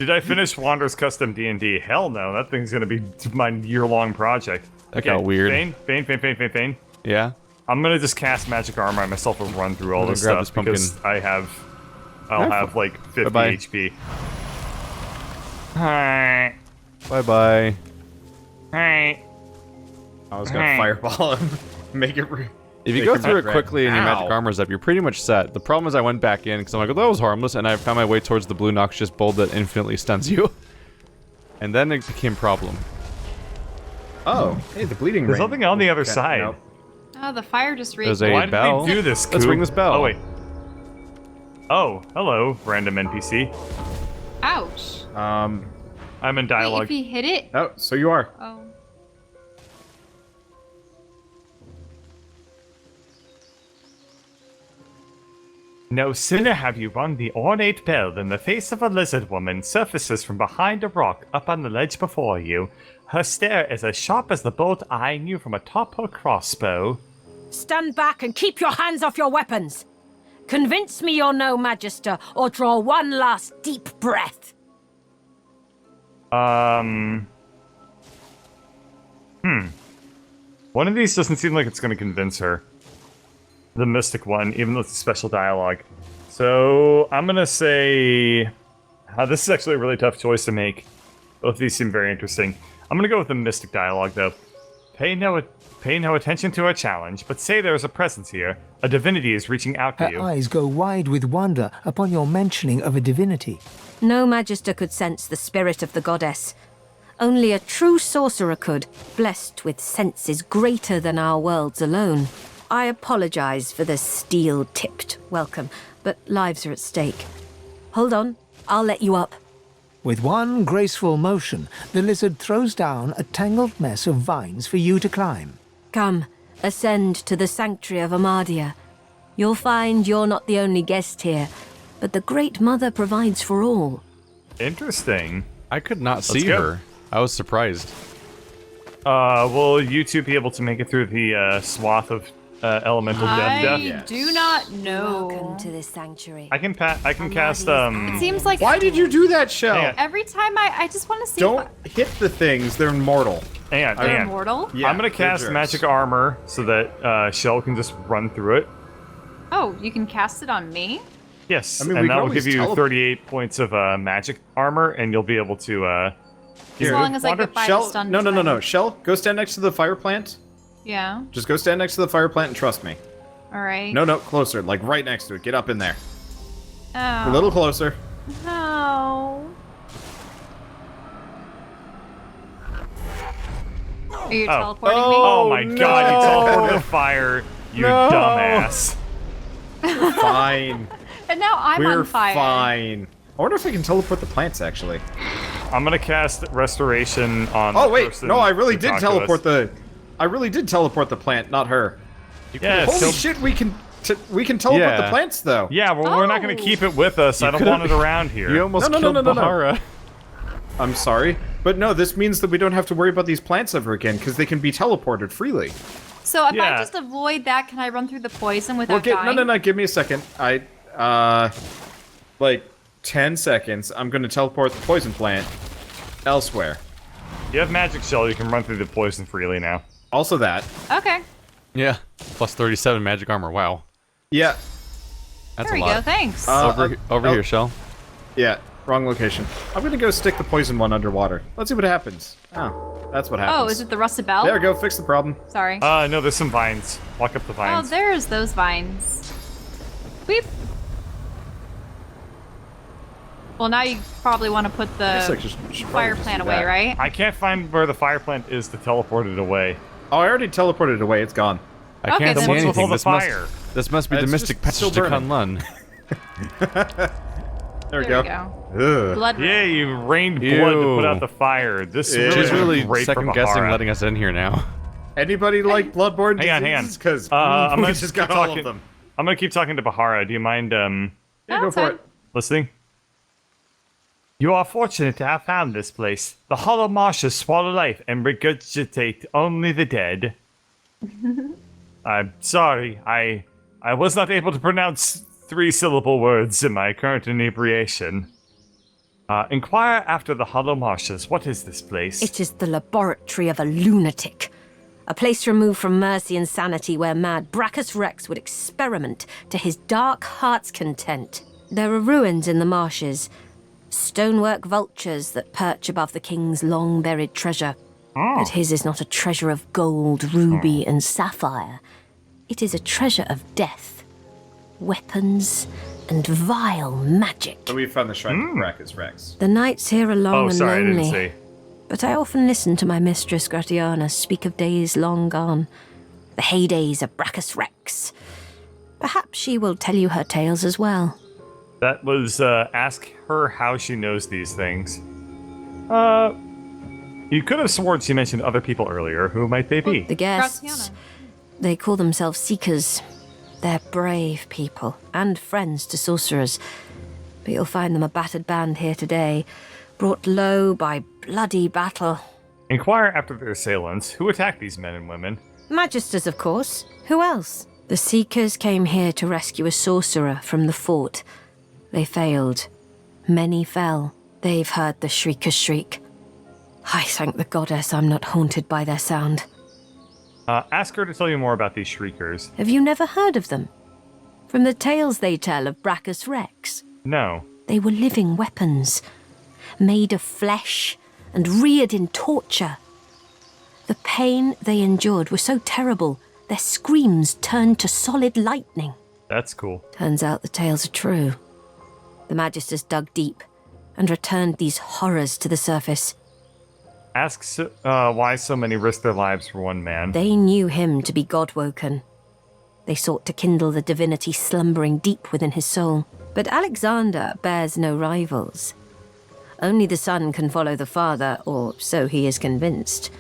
Did I finish Wander's Custom D&D? Hell no, that thing's gonna be my year-long project. That got weird. Fane. Yeah? I'm gonna just cast Magic Armor on myself and run through all this grab stuff this because I'll have like 50 Bye-bye. HP. Hi. Bye-bye. Hi. I was gonna fireball him. Make it. If you go through it quickly and your magic armor's up, you're pretty much set. The problem is I went back in because I'm like, oh, that was harmless, and I found my way towards the blue noxious bolt that infinitely stuns you. And then it became problem. Oh, hey, the bleeding There's rain. something on the other side. Nope. Oh, the fire just reached. There's a Why bell. did they do this, Let's Coop? ring this bell. Oh, wait. Oh, hello, random NPC. Ouch. I'm in Wait, dialogue. if he hit it? Oh, so you are. Oh. No sooner have you rung the ornate bell than the face of a lizard woman surfaces from behind a rock up on the ledge before you. Her stare is as sharp as the bolt eyeing you from atop her crossbow. Stand back and keep your hands off your weapons. Convince me you're no magister, or draw one last deep breath. One of these doesn't seem like it's going to convince her. The mystic one, even though it's a special dialogue. So, I'm going to say... this is actually a really tough choice to make. Both of these seem very interesting. I'm going to go with the mystic dialogue, though. Pay no attention to her challenge, but say there is a presence here. A divinity is reaching out to Her you. eyes go wide with wonder upon your mentioning of a divinity. No magister could sense the spirit of the goddess. Only a true sorcerer could, blessed with senses greater than our worlds alone. I apologize for the steel-tipped welcome, but lives are at stake. Hold on, I'll let you up. With one graceful motion, the lizard throws down a tangled mess of vines for you to climb. Come, ascend to the sanctuary of Amadia. You'll find you're not the only guest here, but the Great Mother provides for all. Interesting. I could not see go. her. I was surprised. Will you two be able to make it through the swath of elemental death? I do not know. Welcome to this sanctuary. I can cast It seems like Why did you do that, Shell? Hang on. every time I just want to see. Don't hit the things. They're immortal. hang They're on. immortal. Yeah, I'm gonna they're cast jerks. magic armor so that Shell can just run through it. Oh, you can cast it on me. Yes, I mean, we and can that will always give you tele- 38 points of magic armor, and you'll be able to. As Here, long as I Wander, get by the Shell, stun. no. time. Shell, go stand next to the fire plant. Yeah. Just go stand next to the fire plant and trust me. All right. No, closer. Like right next to it. Get up in there. Oh. A little closer. No. Are you teleporting me? Oh my god, you teleported the fire, you dumbass. Fine. And now I'm We're on fire. fine. I wonder if I can teleport the plants, actually. I'm gonna cast restoration on. Oh, the wait. person No, I who really did talked to us. teleport the... I really did teleport the plant, not her. Yeah, Holy so- shit, we can teleport Yeah. the plants, though. Yeah, well, we're not gonna Oh. keep it with us. I don't want it around here. You almost No, killed no. Bahara. I'm sorry. But no, this means that we don't have to worry about these plants ever again, because they can be teleported freely. So if Yeah. I just avoid that, can I run through the poison without dying? No, give me a second. Like 10 seconds. I'm gonna teleport the poison plant elsewhere. You have magic shell. You can run through the poison freely now. Also that. Okay. Yeah. Plus 37 magic armor. Wow. Yeah. That's There a we lot. go. Thanks. Over here, Shell. Yeah. Wrong location. I'm gonna go stick the poison one underwater. Let's see what happens. Oh, that's what happens. oh, is it the rusted bell? There we go. Fix the problem. Sorry. No, there's some vines. Walk up the Oh, vines. there's those vines. Weep. Well, now you probably want to put guess I the should probably fire just plant do away, that. right? I can't find where the fire plant is to teleport it away. Oh, I already teleported it away. It's gone. I Okay, can't then see what's with all anything. the This fire? this must be the It's mystic just still passage to burning. Kunlun. There we There go. we go. Ugh. Blood. Yeah, you rained blood to Ew. put out the fire. This Yeah. really She's is really great for second guessing Bahara. letting us in here now. Anybody like bloodborne Hang on, hang on. diseases? Because I'm we gonna just keep got all talking- of them. I'm gonna keep talking to Bahara. Do you mind Yeah, Oh, go it's for fine. it. listening? You are fortunate to have found this place. The hollow marshes swallow life and regurgitate only the dead. I'm sorry. I was not able to pronounce 3-syllable words in my current inebriation. Inquire after the hollow marshes. What is this place? It is the laboratory of a lunatic. A place removed from mercy and sanity where mad Brachus Rex would experiment to his dark heart's content. There are ruins in the marshes, stonework vultures that perch above the king's long-buried treasure. But his is not a treasure of gold, ruby, and sapphire. It is a treasure of death, weapons, and vile magic. So we found the shrine of Brachus Rex. The nights here are long and sorry, lonely. I didn't see. But I often listen to my mistress Gratiana speak of days long gone, the heydays of Brachus Rex. Perhaps she will tell you her tales as well. That was, ask her how she knows these things. You could have sworn she mentioned other people earlier. Who might they be? The guests, Gratiana. they call themselves seekers. They're brave people and friends to sorcerers. But you'll find them a battered band here today, brought low by bloody battle. Inquire after their assailants. Who attacked these men and women? Magisters, of course. Who else? The Seekers came here to rescue a sorcerer from the fort. They failed. Many fell. They've heard the Shrieker's shriek. I thank the goddess I'm not haunted by their sound. Ask her to tell you more about these shriekers. Have you never heard of them? From the tales they tell of Brachus Rex? No. They were living weapons, made of flesh and reared in torture. The pain they endured was so terrible, their screams turned to solid lightning. That's cool. Turns out the tales are true. The Magisters dug deep and returned these horrors to the surface. Ask why so many risked their lives for one man. They knew him to be God-woken. They sought to kindle the divinity slumbering deep within his soul. But Alexander bears no rivals. Only the son can follow the father, or so he is convinced.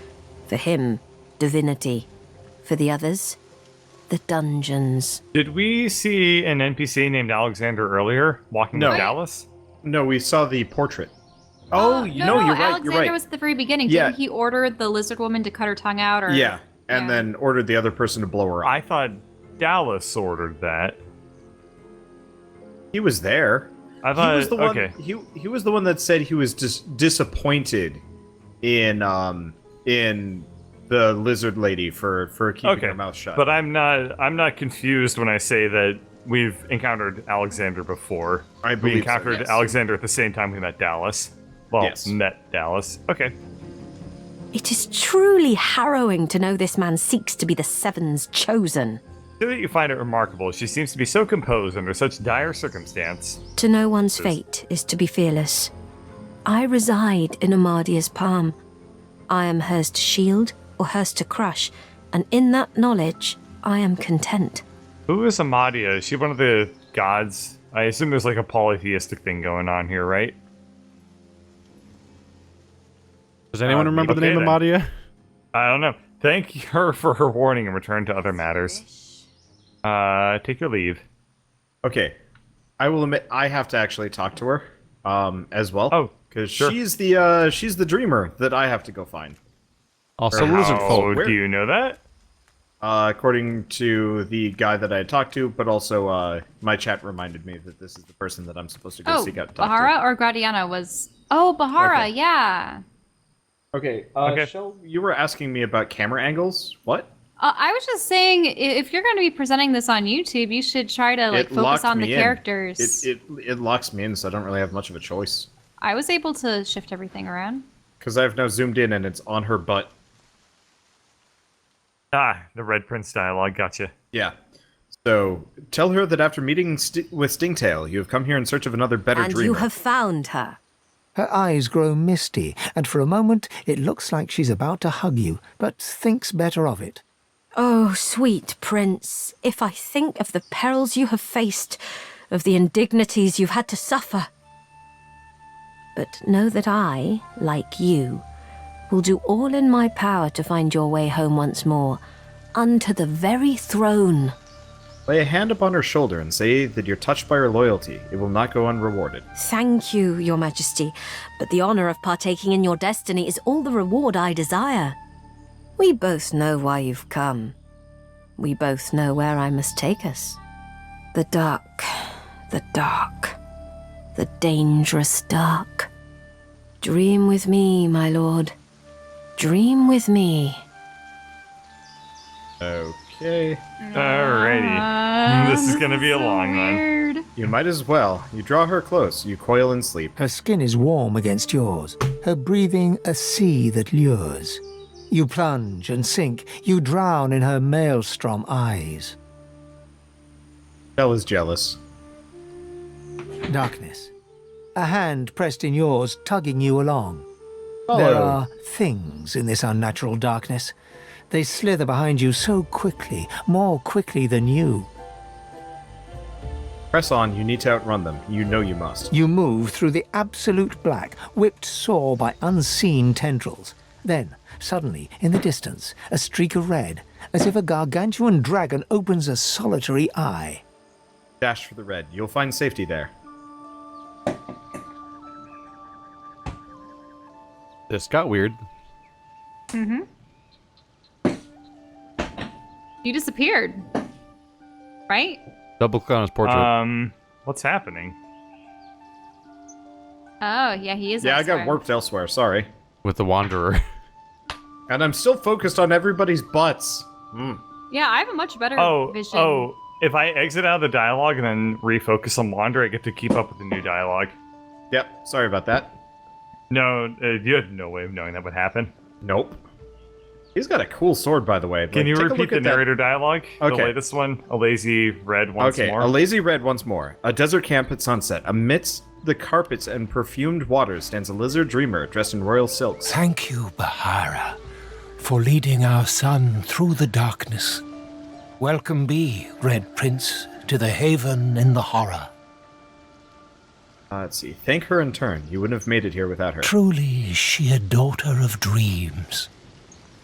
For him, divinity. For the others, the dungeons. Did we see an NPC named Alexander earlier walking No. with Dallas? No, we saw the portrait. Oh, no, you're right. Alexander You're right. was at the very beginning. Yeah. Didn't he order the lizard woman to cut her tongue out? Or Yeah, and Yeah. then ordered the other person to blow her up. I thought Dallas ordered that. He was there. I thought he was the one. okay. He was the one that said he was disappointed in the lizard lady for keeping Okay, her mouth shut. but I'm not confused when I say that we've encountered Alexander before. I We believe so, encountered yes. Alexander at the same time we met Dallas. Well, Yes. met Dallas. Okay. It is truly harrowing to know this man seeks to be the Seven's chosen. So that you find it remarkable. She seems to be so composed under such dire circumstance. To know one's fate is to be fearless. I reside in Amadia's palm. I am hers to shield or hers to crush, and in that knowledge, I am content. Who is Amadia? Is she one of the gods? I assume there's like a polytheistic thing going on here, right? Does anyone remember the okay name then. Amadia? I don't know. Thank her for her warning and return to other matters. Take your leave. okay, I will admit I have to actually talk to her, as well. Oh, because sure. she's the dreamer that I have to go find. Also, Or lizard how- folk. where- Do you know that? According to the guy that I had talked to, but also my chat reminded me that this is the person that I'm supposed to go Oh, seek out. And talk Bahara or Gratiana was. Oh, Bahara, Okay. yeah. to. Okay, Okay. Shell, you were asking me about camera angles. What? I was just saying, if you're going to be presenting this on YouTube, you should try to like It focus locked on the me in. characters. It locks me in, so I don't really have much of a choice. I was able to shift everything around. Because I've now zoomed in and it's on her butt. Ah, the Red Prince dialogue. Gotcha. Yeah. So tell her that after meeting with Stingtail, you have come here in search of another better And dreamer. you have found her. Her eyes grow misty, and for a moment it looks like she's about to hug you, but thinks better of it. Oh, sweet prince, if I think of the perils you have faced, of the indignities you've had to suffer. But know that I, like you, will do all in my power to find your way home once more, unto the very throne. Lay a hand upon her shoulder and say that you're touched by her loyalty. It will not go unrewarded. Thank you, your majesty, but the honor of partaking in your destiny is all the reward I desire. We both know why you've come. We both know where I must take us. The dark, the dangerous dark. Dream with me, my lord. Dream with me. Okay. Alrighty. This is gonna be a long one. Weird. You might as well. You draw her close. You coil in sleep. Her skin is warm against yours, her breathing a sea that lures. You plunge and sink, you drown in her maelstrom eyes. Belle is jealous. Darkness. A hand pressed in yours, tugging you along. Follow. There are things in this unnatural darkness. They slither behind you so quickly, more quickly than you. Press on. You need to outrun them. You know you must. You move through the absolute black, whipped sore by unseen tendrils. Then, suddenly, in the distance, a streak of red, as if a gargantuan dragon opens a solitary eye. Dash for the red. You'll find safety there. This got weird. You disappeared. Right? Double click on his portrait. What's happening? Oh, yeah, he is Yeah, I elsewhere. got warped elsewhere. Sorry. With the Wanderer. And I'm still focused on everybody's butts. Yeah, I have a much better vision. Oh, if I exit out of the dialogue and then refocus on Wander, I get to keep up with the new dialogue. Yep. Sorry about that. No, you had no way of knowing that would happen. Nope. He's got a cool sword, by the way. Can you repeat the narrator dialogue? Okay. The latest one? A lazy red once more? A lazy red once more. A desert camp at sunset. Amidst the carpets and perfumed waters stands a lizard dreamer dressed in royal silks. Thank you, Bahara, for leading our son through the darkness. Welcome be, Red Prince, to the haven in the horror. Let's see. Thank her in turn. You wouldn't have made it here without her. Truly is she a daughter of dreams.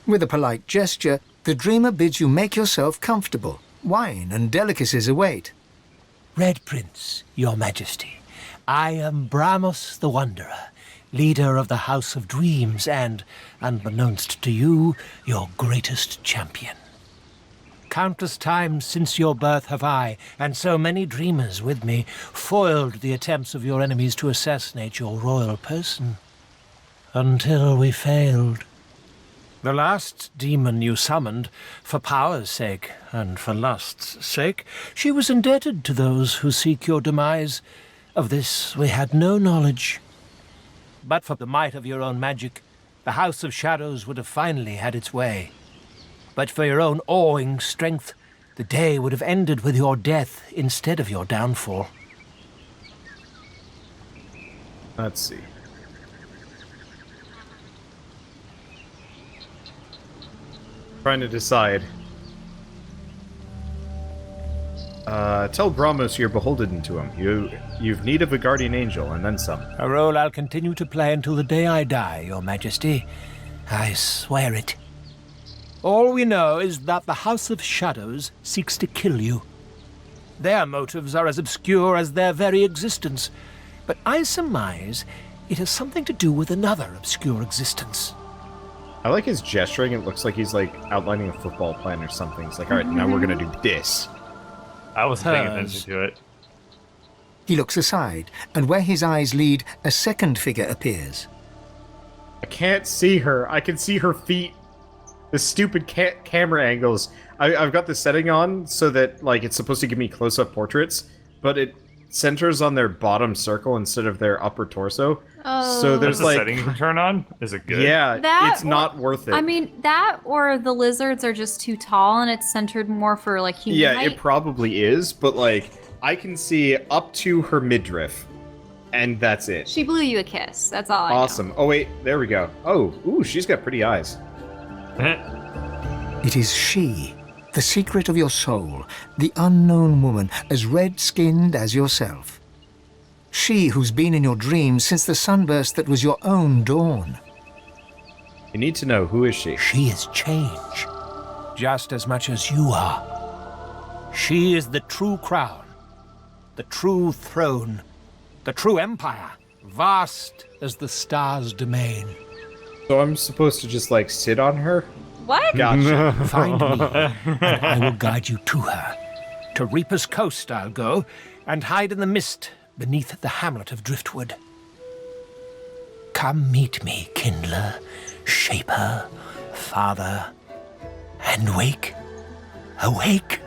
With a polite gesture, the dreamer bids you make yourself comfortable. Wine and delicacies await. Red Prince, your majesty, I am Bramos the Wanderer, leader of the House of Dreams and, unbeknownst to you, your greatest champion. Countless times since your birth have I, and so many dreamers with me, foiled the attempts of your enemies to assassinate your royal person. Until we failed. The last demon you summoned, for power's sake, and for lust's sake, she was indebted to those who seek your demise. Of this we had no knowledge. But for the might of your own magic, the House of Shadows would have finally had its way. But for your own awing strength, the day would have ended with your death instead of your downfall. Let's see. Trying to decide. Tell Bramos you're beholden to him. You've need of a guardian angel, and then some. A role I'll continue to play until the day I die, your majesty. I swear it. All we know is that the House of Shadows seeks to kill you. Their motives are as obscure as their very existence, but I surmise it has something to do with another obscure existence. I like his gesturing. It looks like he's like outlining a football plan or something. He's like, all right, now we're gonna do this. I was paying attention to it. He looks aside, and where his eyes lead, a second figure appears. I can't see her. I can see her feet. The stupid camera angles. I've got the setting on so that like it's supposed to give me close-up portraits, but it centers on their bottom circle instead of their upper torso. Oh. So there's Does the like setting turn on? Is it good? Yeah, That it's not worth it. I mean, that or the lizards are just too tall and it's centered more for like human yeah, height. it probably is, but like I can see up to her midriff, and that's it. She blew you a kiss. That's all I know. Awesome. Oh wait, there we go. Oh, ooh, she's got pretty eyes. It is she, the secret of your soul, the unknown woman, as red-skinned as yourself. She who's been in your dreams since the sunburst that was your own dawn. You need to know, who is she? She is change, just as much as you are. She is the true crown, the true throne, the true empire, vast as the stars' domain. So I'm supposed to just like sit on her? What? Gotcha. Find me, and I will guide you to her. To Reaper's Coast I'll go, and hide in the mist beneath the hamlet of Driftwood. Come meet me, kindler, shaper, father, and wake. Awake.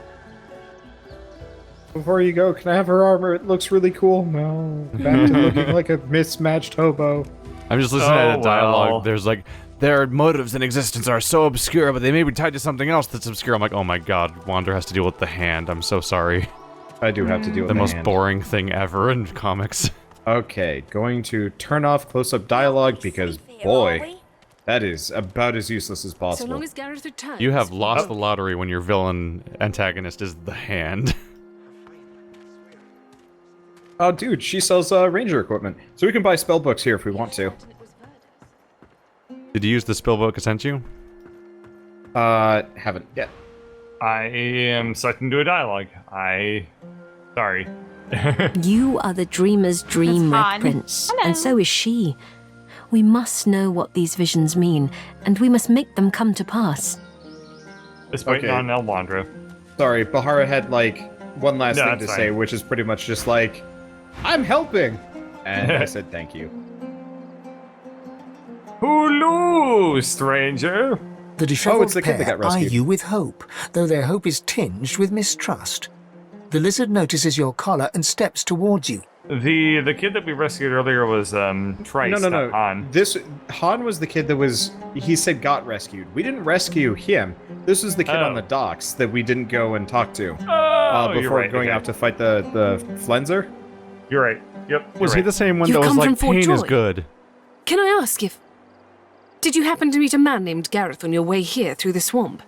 Before you go, can I have her armor? It looks really cool. No, back to looking like a mismatched hobo. I'm just listening to the dialogue. well. There's like, their motives in existence are so obscure, but they may be tied to something else that's obscure. I'm like, oh my god, Wander has to deal with the hand. I'm so sorry. I do have to deal with The the most hand. boring thing ever in comics. Okay, going to turn off close-up dialogue because, boy, that is about as useless as So possible. long as Gareth returns. You have lost the lottery when your villain antagonist is the hand. Oh, dude, she sells ranger equipment, so we can buy spell books here if we want to. Did you use the spellbook I sent you? Haven't yet. I am sucked into a dialogue. Sorry. You are the dreamer's dream, It's Red Han. Prince, Hello. and so is she. We must know what these visions mean, and we must make them come to pass. Just waiting Okay. on Elwandra. Sorry, Bahara had, like, one last No, thing to that's say, fine. which is pretty much just like, I'm helping! And I said thank you. Hulu, stranger! The disheveled it's the kid that pair got eye rescued. you with hope, though their hope is tinged with mistrust. The lizard notices your collar and steps towards you. The kid that we rescued earlier was Trice, No. not Han. Han was the kid that was, he said got rescued. We didn't rescue him. This was the kid on Oh. the docks that we didn't go and talk to Oh, you're before right, going okay. out to fight the Flenser. You're right. Yep. Was you're he right. the same one You've that was come like, from Fort pain is Joy. good? Can I ask if... Did you happen to meet a man named Gareth on your way here through the swamp?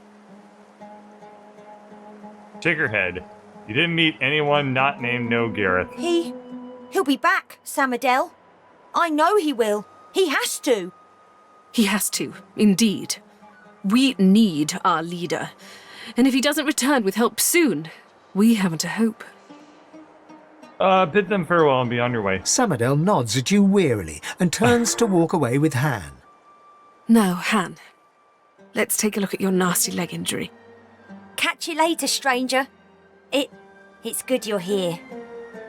Shake your head. You didn't meet anyone not named No Gareth. He'll be back, Samadel. I know he will. He has to. He has to, indeed. We need our leader. And if he doesn't return with help soon, we haven't a hope. Bid them farewell and be on your way. Samadel nods at you wearily and turns to walk away with Han. Now, Han, let's take a look at your nasty leg injury. Catch you later, stranger. It's good you're here.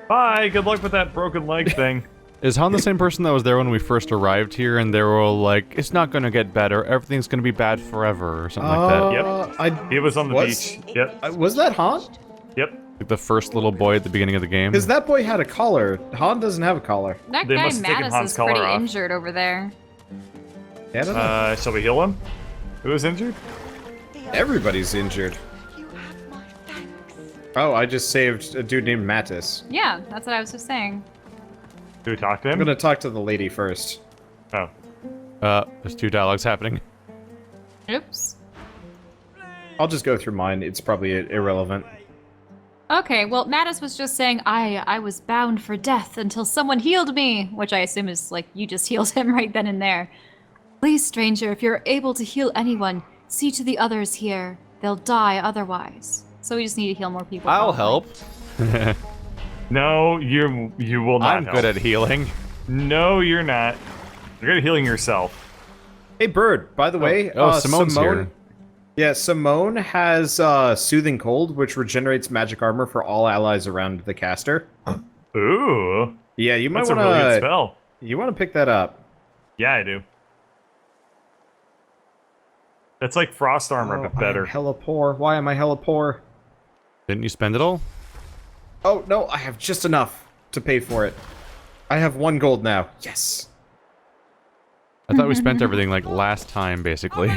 Bye. Good luck with that broken leg thing. Is Han the same person that was there when we first arrived here and they were all like, it's not gonna get better, everything's gonna be bad forever, or something like that? He was on the beach. Yep. Was that Han? Yep. Like the first little boy at the beginning of the game? Because that boy had a collar. Han doesn't have a collar. That They guy must have taken Mattis Han's is collar pretty off. injured over there. Yeah, I don't know. Shall we heal him? Who was injured? Everybody's injured. Oh, I just saved a dude named Mattis. Yeah, that's what I was just saying. Do we talk to him? I'm gonna talk to the lady first. Oh. There's two dialogues happening. Oops. I'll just go through mine. It's probably irrelevant. Okay, well, Mattis was just saying, I was bound for death until someone healed me, which I assume is like you just healed him right then and there. Please, stranger, if you're able to heal anyone, see to the others here. They'll die otherwise. So we just need to heal more people. I'll probably. help. No, you will not I'm help. good at healing. No, you're not. You're good at healing yourself. Hey, Bird, by the way, Simone's here. Yeah, Simone has Soothing Cold, which regenerates magic armor for all allies around the caster. Ooh. Yeah, you might That's a want really good to spell. pick that up. Yeah, I do. That's like frost armor, but better. I'm hella poor. Why am I hella poor? Didn't you spend it all? Oh, no, I have just enough to pay for it. I have 1 gold now. Yes. I thought we spent everything like last time, basically. See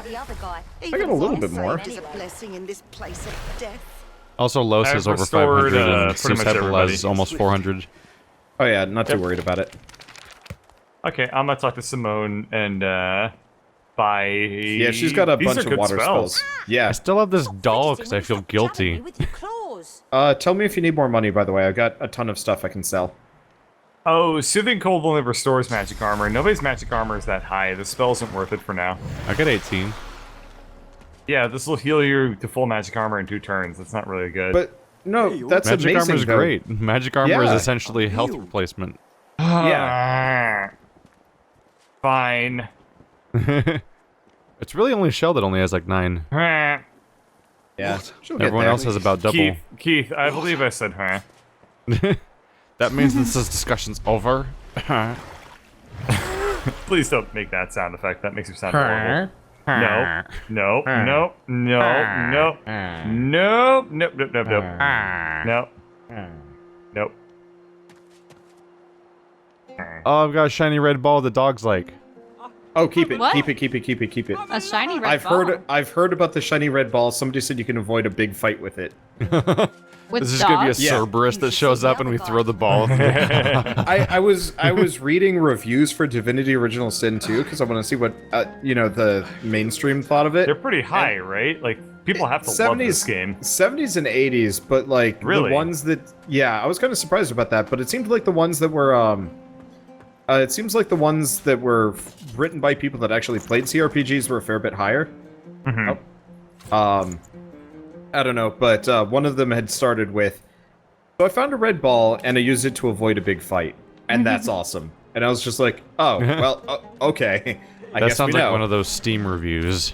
the other guy. I got a little bit more. Is a blessing in this place of death. Also, Los I've is over restored, 500 and pretty much Susceptible everybody. has almost 400. Oh, yeah, not too Yep. worried about it. Okay, I'm gonna talk to Simone and buy. Yeah, she's got a These bunch are of good water spells. I Yeah. still have this doll because I feel guilty. With your claws. Tell me if you need more money, by the way. I've got a ton of stuff I can sell. Oh, Soothing Cold only restores magic armor. Nobody's magic armor is that high. The spell isn't worth it for now. I got 18. Yeah, this will heal you to full magic armor in 2 turns. That's not really good. But, no, that's Magic amazing, armor is though. great. Magic armor is Yeah. essentially health replacement. Yeah. Fine. It's really only Shell that only has like 9. Yeah. She'll get Everyone there. else has about double. Keith, I believe I said, huh? That means this discussion's over. Please don't make that sound effect. That makes me sound horrible. No, no, no, no, no, nope, nope, nope, nope, nope, nope. Oh, I've got a shiny red ball the dog's like. Oh, keep it, What? keep it, keep it, keep it, keep it. A shiny red ball. I've heard about the shiny red ball. Somebody said you can avoid a big fight with it. With This is gonna be a dogs? Yeah. Cerberus that shows up and we throw the ball. I was reading reviews for Divinity Original Sin 2 because I want to see what the mainstream thought of it. They're pretty high, right? Like, people have to love this game. 70s and 80s, but like Really? the ones that I was kind of surprised about that, but it seemed like the ones that were it seems like the ones that were written by people that actually played CRPGs were a fair bit higher. I don't know, but one of them had started with, so I found a red ball and I used it to avoid a big fight, and that's awesome. And I was just like, oh, well, okay. I That guess sounds we like know. one of those Steam reviews.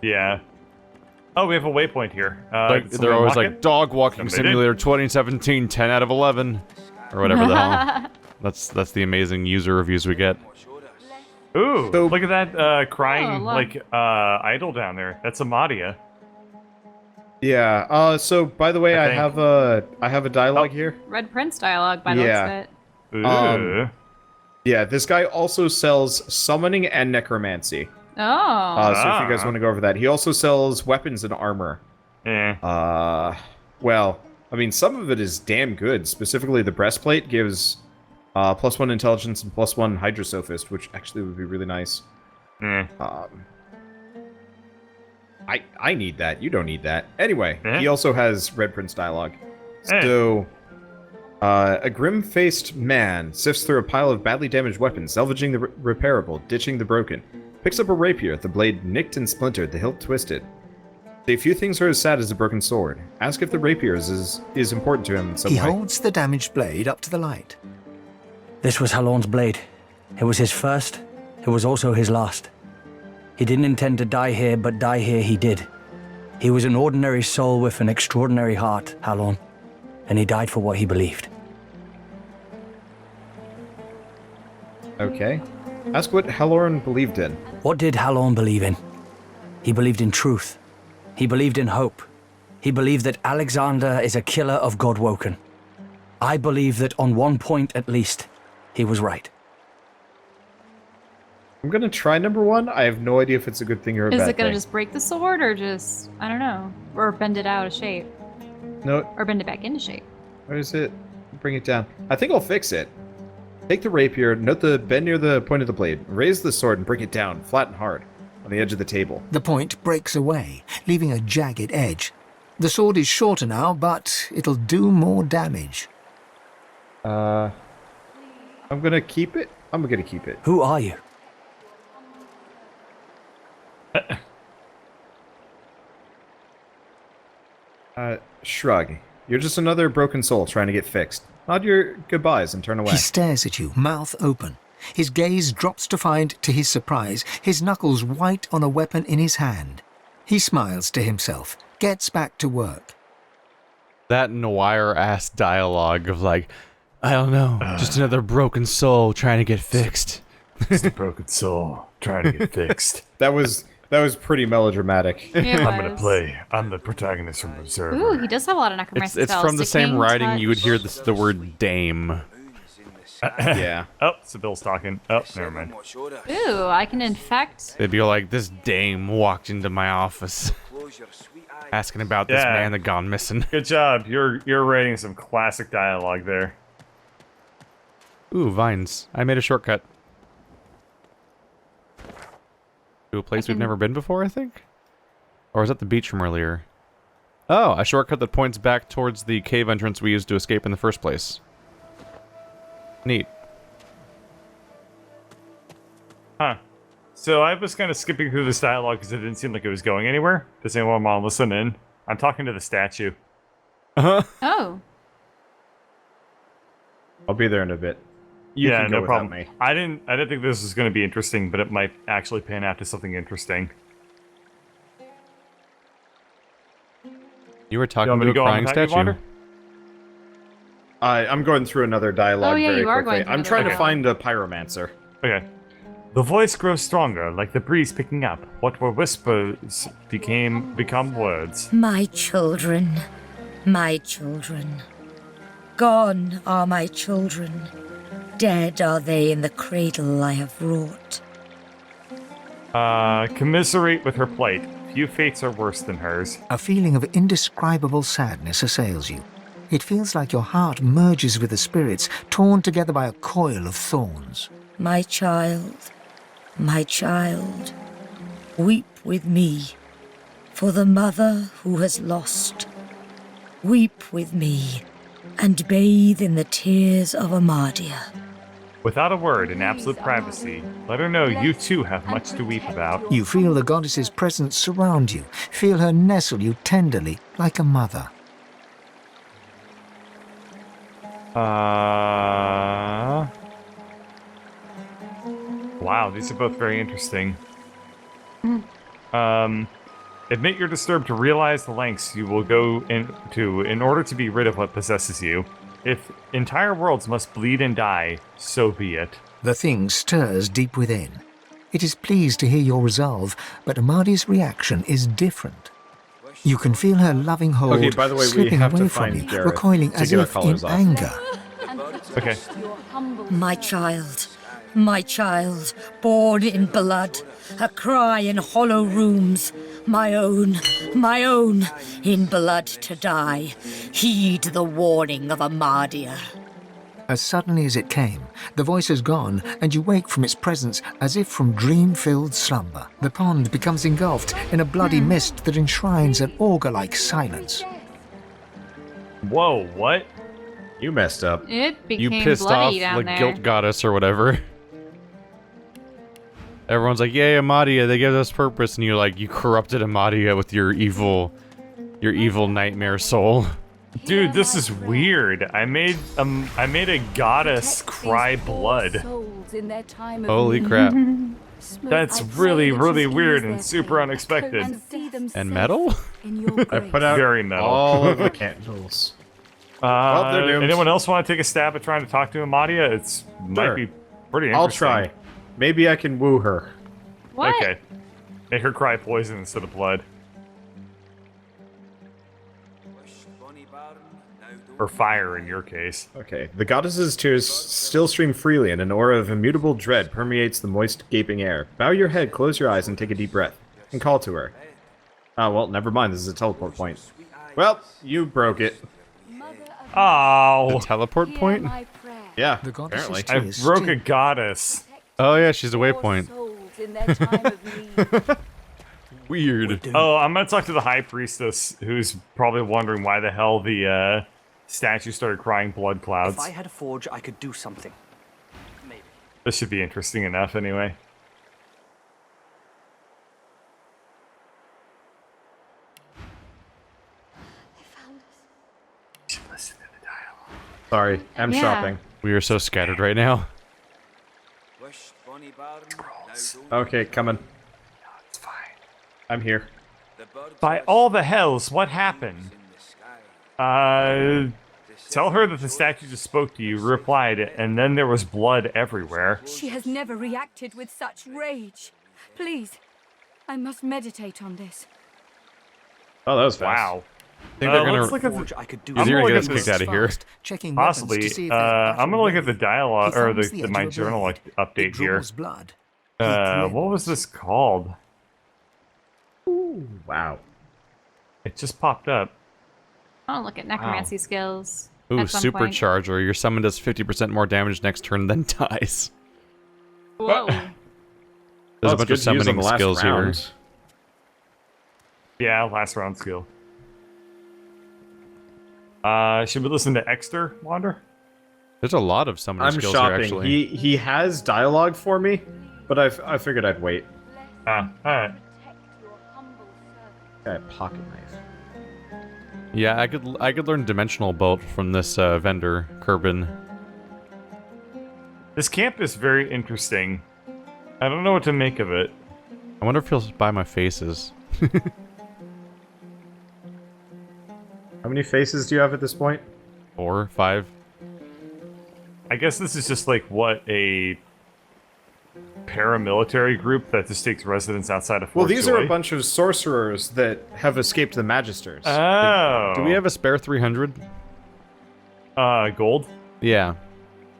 Yeah. Oh, we have a waypoint here. Like, did they're always somebody like, Dog Walking Somebody did. Simulator 2017, 10 out of 11. Or whatever the hell. That's the amazing user reviews we get. Ooh, So- look at that crying, look. idol down there. That's Amadia. Yeah. So by the way, I I think- have a dialogue here. Red Prince dialogue by the Yeah. looks of it. Ooh. Yeah, this guy also sells summoning and necromancy. Oh. So if you guys want to go over that, he also sells weapons and armor. Well, I mean, some of it is damn good. Specifically, the breastplate gives +1 intelligence and +1 hydrosophist, which actually would be really nice. I need that. You don't need that. Anyway, he also has Red Prince dialogue. So, a grim-faced man sifts through a pile of badly damaged weapons, salvaging the repairable, ditching the broken. Picks up a rapier, the blade nicked and splintered, the hilt twisted. A few things are as sad as a broken sword. Ask if the rapier is important to him in some He way. holds the damaged blade up to the light. This was Halorn's blade. It was his first. It was also his last. He didn't intend to die here, but die here he did. He was an ordinary soul with an extraordinary heart, Halorn, and he died for what he believed. Okay. Ask what Halorn believed in. What did Halorn believe in? He believed in truth. He believed in hope. He believed that Alexander is a killer of Godwoken. I believe that on one point at least, he was right. I'm gonna try number one. I have no idea if it's a good thing or a bad Is thing. it gonna just break the sword, or just, I don't know, or bend it out of shape, No, or bend it back into shape? where is it? Bring it down. I think I'll fix it. Take the rapier, note the bend near the point of the blade. Raise the sword and bring it down, flat and hard, on the edge of the table. The point breaks away, leaving a jagged edge. The sword is shorter now, but it'll do more damage. I'm gonna keep it. I'm gonna keep it. Who are you? Shrug. You're just another broken soul trying to get fixed. Nod your goodbyes and turn away. He stares at you, mouth open. His gaze drops to find, to his surprise, his knuckles white on a weapon in his hand. He smiles to himself, gets back to work. That noir-ass dialogue of like, I don't know, just another broken soul trying to get fixed. Just a broken soul trying to get fixed. That was pretty melodramatic. It I'm gonna was. play. I'm the protagonist from Observer. Ooh, he does have a lot of necromancy It's spells. from the same Sickening writing touch. you would hear the word dame. Yeah. Oh, Sibyl's talking. Oh, never mind. Ooh, I can infect. They'd be like, this dame walked into my office asking about this Yeah. man that gone missing. Good job. You're writing some classic dialogue there. Ooh, vines. I made a shortcut. To a place we've never been before, I think? Or was that the beach from earlier? Oh, a shortcut that points back towards the cave entrance we used to escape in the first place. Neat. Huh. So I was kind of skipping through this dialogue because it didn't seem like it was going anywhere. Does anyone want to listen in? I'm talking to the statue. Oh. I'll be there in a bit. You Yeah, can go no without problem. me. I didn't think this was going to be interesting, but it might actually pan out to something interesting. You were talking want me to a to go on crying without you, statue. Wander? I'm going through another dialogue Oh, yeah, very you are quickly. going through I'm another trying to dialogue. find a pyromancer. Okay. The voice grows stronger, like the breeze picking up. What were whispers become words. My children, my children. Gone are my children. Dead are they in the cradle I have wrought. Commiserate with her plight. Few fates are worse than hers. A feeling of indescribable sadness assails you. It feels like your heart merges with the spirits, torn together by a coil of thorns. My child, weep with me for the mother who has lost. Weep with me and bathe in the tears of Amadia. Without a word, in absolute privacy, let her know you too have much to weep about. You feel the goddess's presence surround you, feel her nestle you tenderly, like a mother. Wow, these are both very interesting. Admit you're disturbed to realize the lengths you will go into in order to be rid of what possesses you. If entire worlds must bleed and die, so be it. The thing stirs deep within. It is pleased to hear your resolve, but Amadia's reaction is different. You can feel her loving hold Okay, by the way, we slipping have to away from find you, Gareth recoiling to as get our if in collars off. anger. Okay. My child, born in blood, a cry in hollow rooms. My own, in blood to die. Heed the warning of Amadia. As suddenly as it came, the voice is gone, and you wake from its presence as if from dream-filled slumber. The pond becomes engulfed in a bloody mist that enshrines an augur-like silence. Whoa, what? You messed up. It You became pissed off bloody down like there. guilt goddess or whatever. Everyone's like, "Yay, Amadia! They give us purpose," and you're like, "You corrupted Amadia with your evil nightmare soul." Dude, this is weird. I made a goddess cry blood. Holy crap! That's really, really weird and super unexpected. And metal? I put out Very metal. all of the candles. Well, they're doomed. Anyone else want to take a stab at trying to talk to Amadia? It's might Sure. be pretty interesting. I'll try. Maybe I can woo her. What? Okay. Make her cry poison instead of blood. Or fire in your case. Okay, the goddess's tears still stream freely, and an aura of immutable dread permeates the moist, gaping air. Bow your head, close your eyes, and take a deep breath. And call to her. Oh, well, never mind, this is a teleport point. Well, you broke it. Oh, A teleport point? Yeah, The goddess's apparently. I tears broke a still- goddess. Oh yeah, she's a waypoint. Weird. Oh, I'm gonna talk to the high priestess, who's probably wondering why the hell the statue started crying blood clouds. If I had a forge, I could do something. Maybe. This should be interesting enough, anyway. Should listen to the dialogue. Sorry, I'm Yeah. shopping. We are so scattered right now. Okay, coming. It's fine. I'm here. By all the hells, what happened? Tell her that the statue just spoke to you, replied, and then there was blood everywhere. She has never reacted with such rage. Please, I must meditate on this. Oh, that was fast. Wow. I think they're gonna. let's look at Forge, I could do I'm You're gonna gonna look get at us this kicked out of here. Fast, checking weapons Possibly. to see if they're I'm gonna look at the battle-ready. dialogue, He or thumbs the edge my of a journal blade. update It here. draws blood. He What grins. was this called? Wow. It just popped up. I'll look at necromancy skills. Ooh, at some point. supercharger. Your summon does 50% more damage next turn, then dies. Whoa. There's Well, a it's bunch good of to use on summoning the last skills round. here. Yeah, last round skill. Should we listen to Exter, Wander? There's a lot of summoning I'm skills here, shopping. actually. He has dialogue for me, but I figured I'd wait. Alright. Okay, pocket knife. Yeah, I could learn Dimensional Bolt from this vendor, Kerbin. This camp is very interesting. I don't know what to make of it. I wonder if he'll buy my faces. How many faces do you have at this point? 4, 5. I guess this is just like what a paramilitary group that just takes residence outside of Fort Well, these are Joy. a bunch of sorcerers that have escaped the Magisters. Oh. Do we have a spare 300? Gold? Yeah.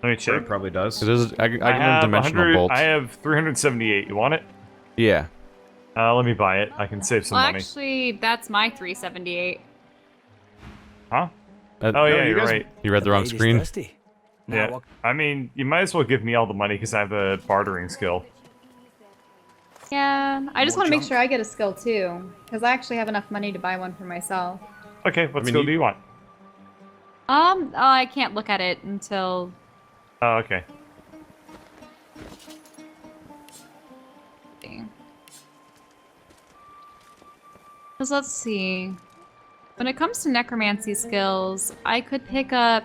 Let me Sure, check. it probably does. It is, I can I learn have dimensional 100. bolts. I have 378. You want it? Yeah. Let me buy it. I can save some Well, money. actually, that's my 378. Huh? Oh, Oh, yeah, you you're guys- right. You read the wrong Lady's screen. thirsty. Now Yeah. what- I mean, you might as well give me all the money because I have a bartering skill. Yeah, I just want to make sure I get a skill too, because I actually have enough money to buy one for myself. Okay, what mean, skill you- do you want? I can't look at it until. Oh, okay. Because let's see. When it comes to necromancy skills, I could pick up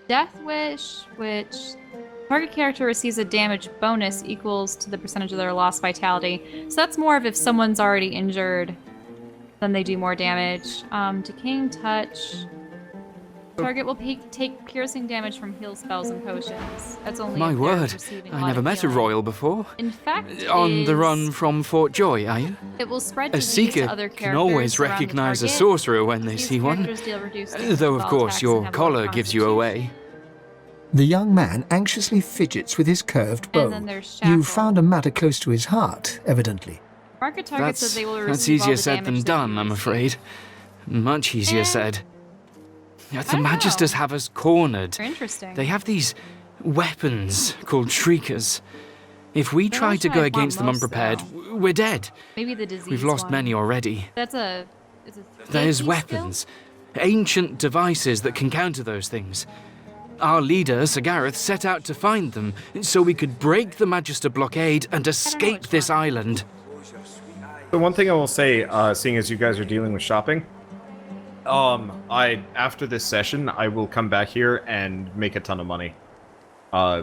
Death Wish, which target character receives a damage bonus equals to the percentage of their lost vitality. So that's more of if someone's already injured, then they do more damage. Decaying Touch. Target will take piercing damage from heal spells and potions. That's only My if they're word, receiving a I lot never of met a healing. royal before. In fact, On the is- run from Fort Joy, are you? It will spread A disease seeker to other can always characters around the recognize a target. sorcerer when they These see one. characters deal reduced Though, of all course, attacks and your have low collar gives you away. The young man anxiously fidgets with his curved bow. And then there's You Shackle. found a matter close to his heart, evidently. Market target says they will receive That's all easier the said damage than that done, you I'm receive. afraid. Much easier said. The don't know. Magisters have us cornered. They're interesting. They have these weapons called shriekers. If we They're try not to what go I want against them most, unprepared, though. we're dead. Maybe the disease We've lost one. many already. That's a. It's a There's safety weapons. Ancient devices that can counter those things. Our leader, Sir Gareth, set out to find them so we could break the Magister blockade and escape this island. The one thing I will say, seeing as you guys are dealing with shopping, after this session, I will come back here and make a ton of money,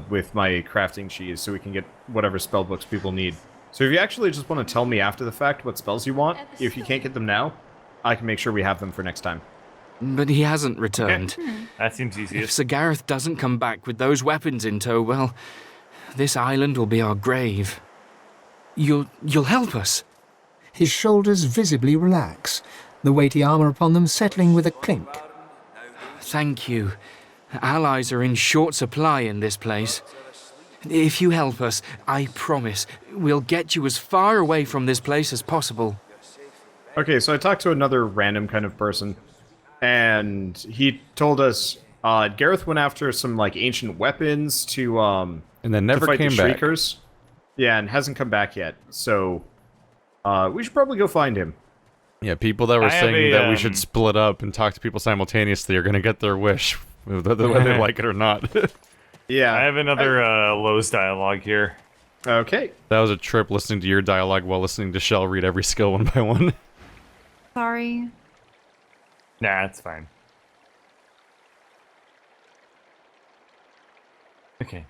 with my crafting cheese, so we can get whatever spell books people need. So if you actually just want to tell me after the fact what spells you want, if you can't get them now, I can make sure we have them for next time. But he hasn't returned. That seems If easiest. Sir Gareth doesn't come back with those weapons in tow, well, this island will be our grave. You'll help us. His shoulders visibly relax, the weighty armor upon them settling with a clink. Thank you. Allies are in short supply in this place. If you help us, I promise, we'll get you as far away from this place as possible. Okay, so I talked to another random kind of person, and he told us Gareth went after some like ancient weapons to And then never to fight came the back. Shriekers. Yeah, and hasn't come back yet. So we should probably go find him. Yeah, people that were I have saying a, that we should split up and talk to people simultaneously are going to get their wish, whether they like it or not. Yeah. I have another Lowe's dialogue here. Okay. That was a trip listening to your dialogue while listening to Shell read every skill one by one. Sorry. Nah, it's fine. Okay.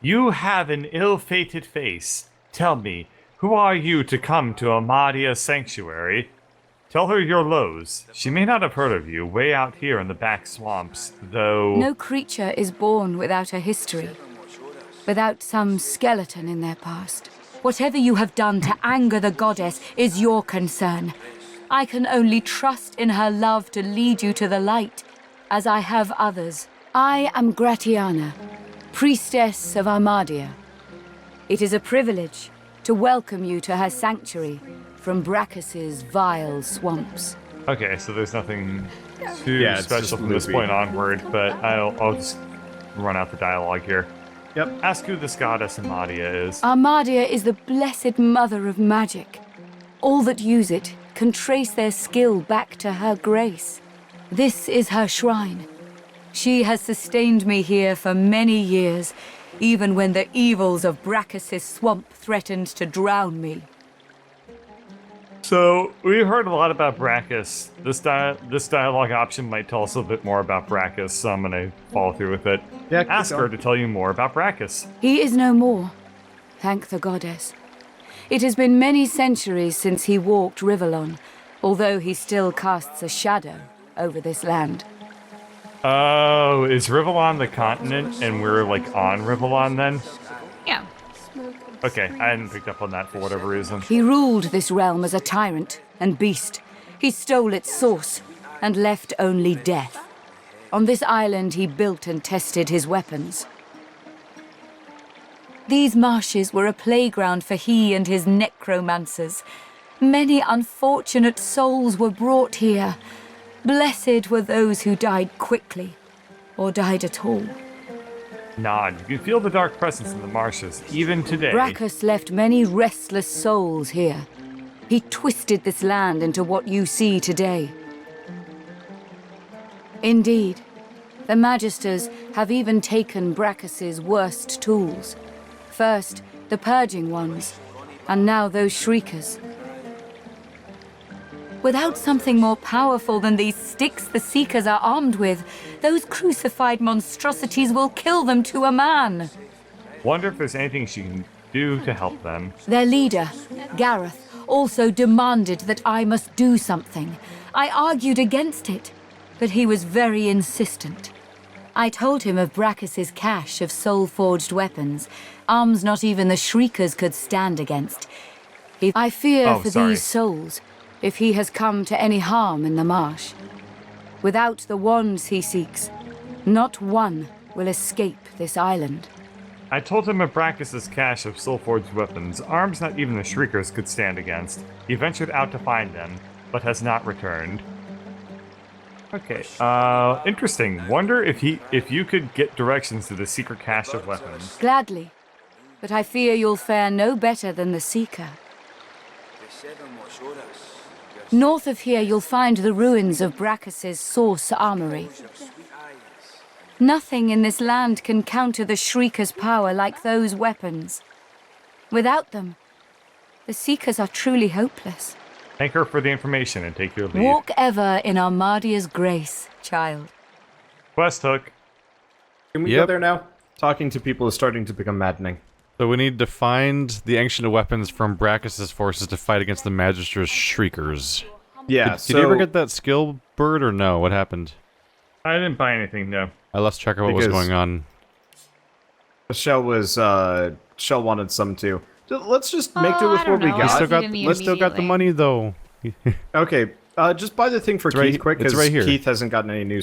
You have an ill-fated face. Tell me, who are you to come to Amadia's sanctuary? Tell her you're Lowe's. She may not have heard of you, way out here in the back swamps, though... No creature is born without a history, without some skeleton in their past. Whatever you have done to anger the goddess is your concern. I can only trust in her love to lead you to the light, as I have others. I am Gratiana, priestess of Amadia. It is a privilege to welcome you to her sanctuary from Brachus's vile swamps. Okay, so there's nothing too Yeah, it's special just from this loopy. point onward, but I'll just run out the dialogue here. Yep. Ask who this goddess Amadia is. Amadia is the blessed mother of magic. All that use it can trace their skill back to her grace. This is her shrine. She has sustained me here for many years, even when the evils of Brachus's swamp threatened to drown me. So, we heard a lot about Brachus. This dialogue option might tell us a bit more about Brachus, so I'm gonna follow through with it. Yeah, keep Ask her going. to tell you more about Brachus. He is no more. Thank the goddess. It has been many centuries since he walked Rivellon, although he still casts a shadow over this land. Oh, is Rivellon the continent, and we're, like, on Rivellon then? Yeah. Okay, I hadn't picked up on that for whatever reason. He ruled this realm as a tyrant and beast. He stole its source and left only death. On this island, he built and tested his weapons. These marshes were a playground for he and his necromancers. Many unfortunate souls were brought here. Blessed were those who died quickly, or died at all. Nod. You can feel the dark presence in the marshes, even today. Brachus left many restless souls here. He twisted this land into what you see today. Indeed, the Magisters have even taken Brachus's worst tools. First, the purging ones, and now those shriekers. Without something more powerful than these sticks the Seekers are armed with, those crucified monstrosities will kill them to a man. Wonder if there's anything she can do to help them. Their leader, Gareth, also demanded that I must do something. I argued against it, but he was very insistent. I told him of Brachus's cache of soul-forged weapons, arms not even the Shriekers could stand against. I fear for these souls, if he has come to any harm in the marsh. Without the wands he seeks, not one will escape this island. I told him of Brachus's cache of soul-forged weapons, arms not even the Shriekers could stand against. He ventured out to find them, but has not returned. Okay, interesting. Wonder if you could get directions to the secret cache of weapons. Gladly, but I fear you'll fare no better than the Seeker. North of here you'll find the ruins of Brachus's source armory. Nothing in this land can counter the Shrieker's power like those weapons. Without them, the Seekers are truly hopeless. Thank her for the information and take your leave. Walk ever in Amadia's grace, child. Quest hook. Can we go there now? Talking to people is starting to become maddening. So we need to find the ancient weapons from Brachus's forces to fight against the Magister's Shriekers. Yeah, Did you ever get that skill, Bird, or no? What happened? I didn't buy anything, no. I lost track of what was going on. Shell wanted some too. Let's just make do with what we got. We still got the money, though. Okay, just buy the thing for Keith quick, because right here. Keith hasn't gotten any new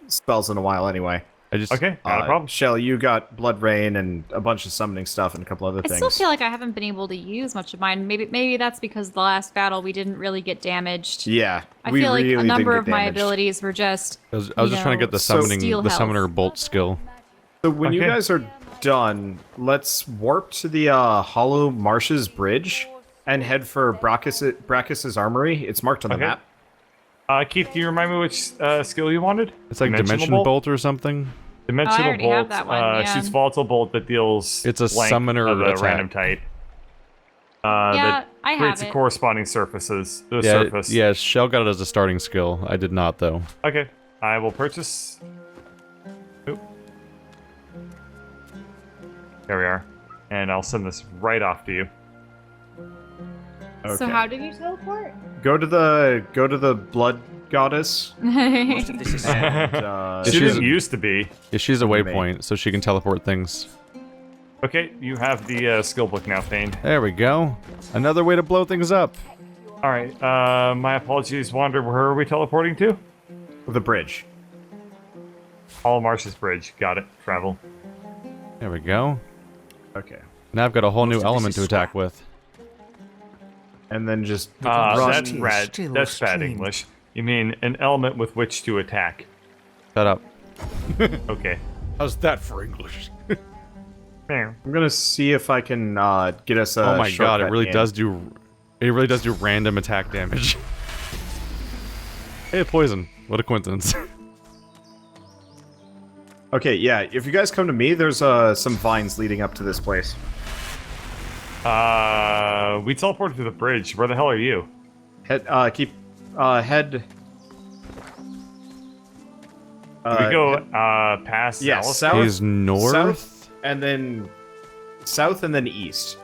spells in a while anyway. Okay, not a problem. Shell, you got Blood Rain and a bunch of summoning stuff and a couple other I things. still feel like I haven't been able to use much of mine. Maybe that's because the last battle we didn't really get damaged. Yeah, I feel like a number of my abilities were just. I was just trying to get the summoner bolt skill. So when you guys are done, let's warp to the Hollow Marshes Bridge and head for Brachus's armory. It's marked on the map. Keith, can you remind me which skill you wanted? It's like Dimension Bolt or something. Dimensional Bolt have that one, shoots volatile bolt that deals it's a summoner of a attack. random type. Yeah, I creates have a it. corresponding surface. Yeah, Shell got it as a starting skill. I did not, though. Okay, I will purchase. Oop. There we are, and I'll send this right off to you. So how did you teleport? Go to the blood goddess. She didn't used to be. Yeah, she's a waypoint, so she can teleport things. Okay, you have the skill book now, Thane. There we go. Another way to blow things up. All right. My apologies, Wander. Where are we teleporting to? The bridge. Hollow Marshes Bridge. Got it. Travel. There we go. Okay. Now I've got a whole new element to attack with. And then just that's bad English. You mean an element with which to attack? Shut up. Okay. How's that for English? I'm gonna see if I can get us a. Oh my god! It really in. does do. It really does do random attack damage. Hey, poison! What a coincidence. Okay, yeah. If you guys come to me, there's some vines leading up to this place. We teleported to the bridge. Where the hell are you? Head. We go past Alice? south. He's north, and then east.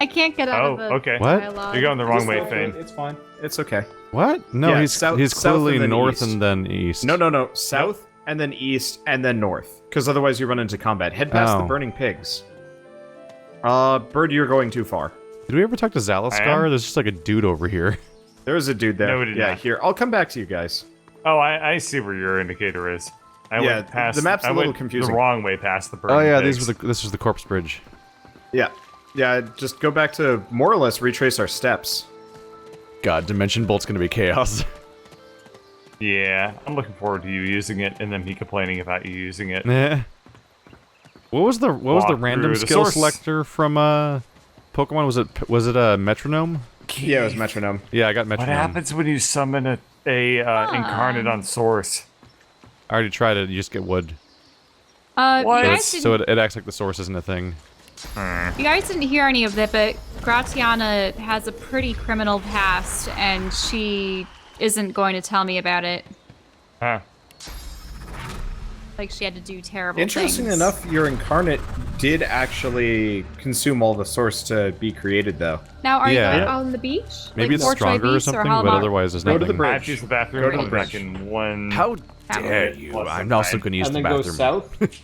I can't get out of the okay. What? dialogue. You're going the wrong way, Fane. It's fine. It's okay. What? No, Yeah, he's south clearly and then north east. and then east. No. South and then east and then north. Because otherwise you run into combat. Head past the burning pigs. Bird, you're going too far. Did we ever talk to I Zalaskar? am? There's just like a dude over here. There was a dude there. No, we did yeah, not. here. I'll come back to you guys. Oh, I see where your indicator is. I Yeah, went past, the map's a I little went confusing. the wrong way past the Oh yeah, pigs. this was the corpse bridge. Yeah. Yeah, just go back to more or less retrace our steps. God, Dimension Bolt's gonna be chaos. Yeah, I'm looking forward to you using it, and then me complaining about you using it. Eh. What was the Walk random through the skill source. selector from Pokemon? Was it a metronome? Yeah, it was metronome. Yeah, I got What metronome. happens when you summon a incarnate on source? I already tried it. You just get wood. You What? guys So didn't, it acts like the source isn't a thing. you guys didn't hear any of that, but Gratiana has a pretty criminal past, and she isn't going to tell me about it. Huh. Like she had to do terrible Interesting things. enough, your incarnate did actually consume all the source to be created, though. Now, are Yeah. you Yeah. on the beach? Maybe Like it's Portray stronger or Beach something, Hallmark? but otherwise there's Go to nothing. the bridge. I have to use the bathroom. Go to I'll the be back bridge. in one. How Yeah. dare you? Plus I'm the also time. going to use and the then go bathroom. south.